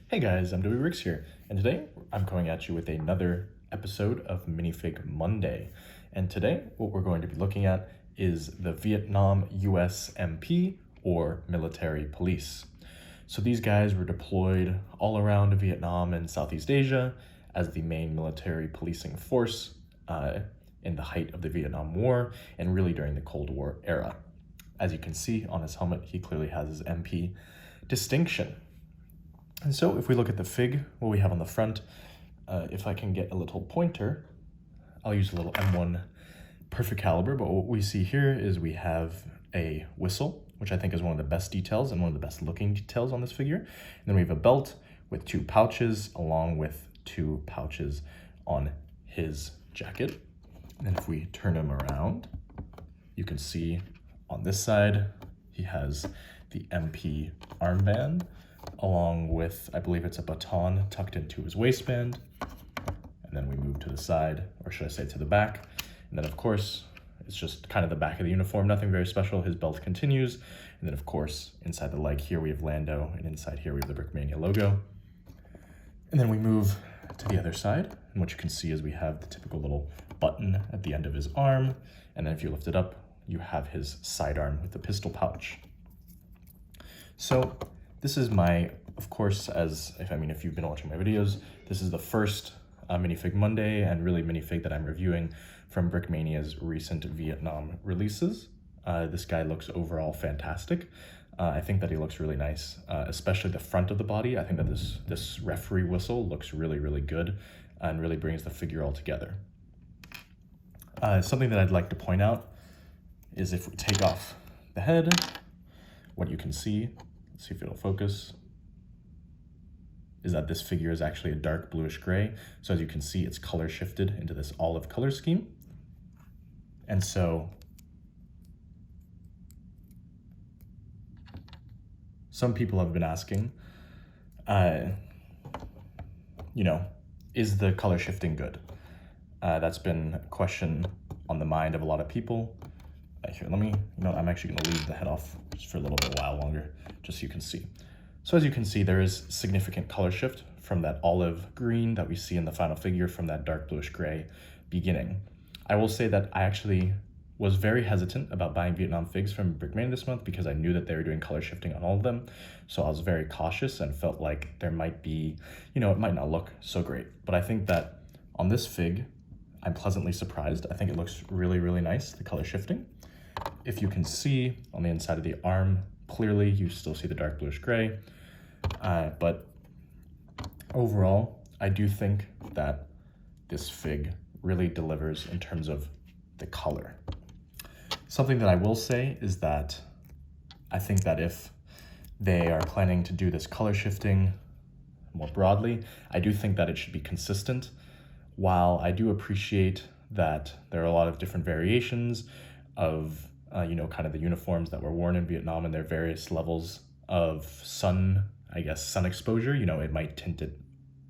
Hey guys, I'm Ricks here, and today I'm coming at you with another episode of Minifig Monday. And today, what we're going to be looking at is the Vietnam US MP, or military police. So these guys were deployed all around Vietnam and Southeast Asia as the main military policing force in the height of the Vietnam War and really during the Cold War era. As you can see on his helmet, he clearly has his MP distinction. And so if we look at the fig, what we have on the front, if I can get a little pointer, I'll use a little M1 perfect caliber, but what we see here is we have a whistle, which I think is one of the best details and one of the best looking details on this figure. And then we have a belt with 2 pouches along with 2 pouches on his jacket. And then if we turn him around, you can see on this side, he has the MP armband, along with, I believe it's a baton tucked into his waistband. And then we move to the side, or should I say to the back. And then of course, it's just kind of the back of the uniform, nothing very special. His belt continues. And then of course, inside the leg here, we have Lando, and inside here we have the Brickmania logo. And then we move to the other side. And what you can see is we have the typical little button at the end of his arm. And then if you lift it up, you have his sidearm with the pistol pouch. So this is my, of course, if you've been watching my videos, this is the first Minifig Monday and really minifig that I'm reviewing from Brickmania's recent Vietnam releases. This guy looks overall fantastic. I think that he looks really nice, especially the front of the body. I think that this referee whistle looks really, really good and really brings the figure all together. Something that I'd like to point out is if we take off the head, what you can see, let's see if it'll focus, is that this figure is actually a dark bluish gray. So as you can see, it's color shifted into this olive color scheme. And so some people have been asking, is the color shifting good? That's been a question on the mind of a lot of people. Here, I'm actually gonna leave the head off just for a little bit while longer, just so you can see. So as you can see, there is significant color shift from that olive green that we see in the final figure from that dark bluish gray beginning. I will say that I actually was very hesitant about buying Vietnam figs from Brickmania this month because I knew that they were doing color shifting on all of them. So I was very cautious and felt like there might be, it might not look so great. But I think that on this fig, I'm pleasantly surprised. I think it looks really, really nice, the color shifting. If you can see on the inside of the arm, clearly you still see the dark bluish gray. But overall, I do think that this fig really delivers in terms of the color. Something that I will say is that I think that if they are planning to do this color shifting more broadly, I do think that it should be consistent. While I do appreciate that there are a lot of different variations of, kind of the uniforms that were worn in Vietnam and their various levels of sun exposure, it might tint it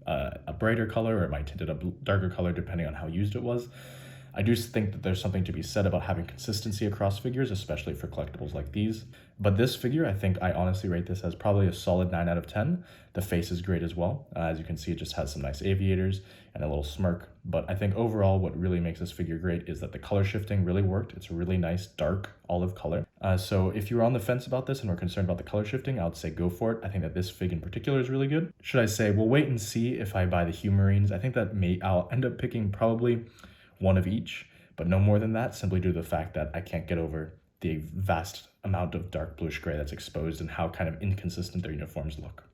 a brighter color or it might tint it a darker color depending on how used it was. I do think that there's something to be said about having consistency across figures, especially for collectibles like these. But this figure, I honestly rate this as probably a solid 9 out of 10. The face is great as well. As you can see, it just has some nice aviators and a little smirk. But I think overall, what really makes this figure great is that the color shifting really worked. It's a really nice, dark olive color. So if you're on the fence about this and were concerned about the color shifting, I would say go for it. I think that this fig in particular is really good. Should I say, we'll wait and see if I buy the Humarines. I think that I'll end up picking probably one of each, but no more than that, simply due to the fact that I can't get over the vast amount of dark bluish gray that's exposed and how kind of inconsistent their uniforms look.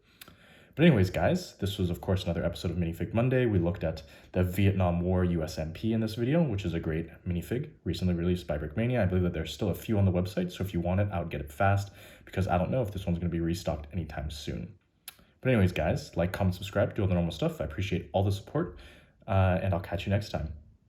But anyways, guys, this was of course another episode of Minifig Monday. We looked at the Vietnam War US MP in this video, which is a great minifig recently released by Brickmania. I believe that there's still a few on the website, so if you want it, I would get it fast because I don't know if this one's gonna be restocked anytime soon. But anyways, guys, like, comment, subscribe, do all the normal stuff. I appreciate all the support, and I'll catch you next time.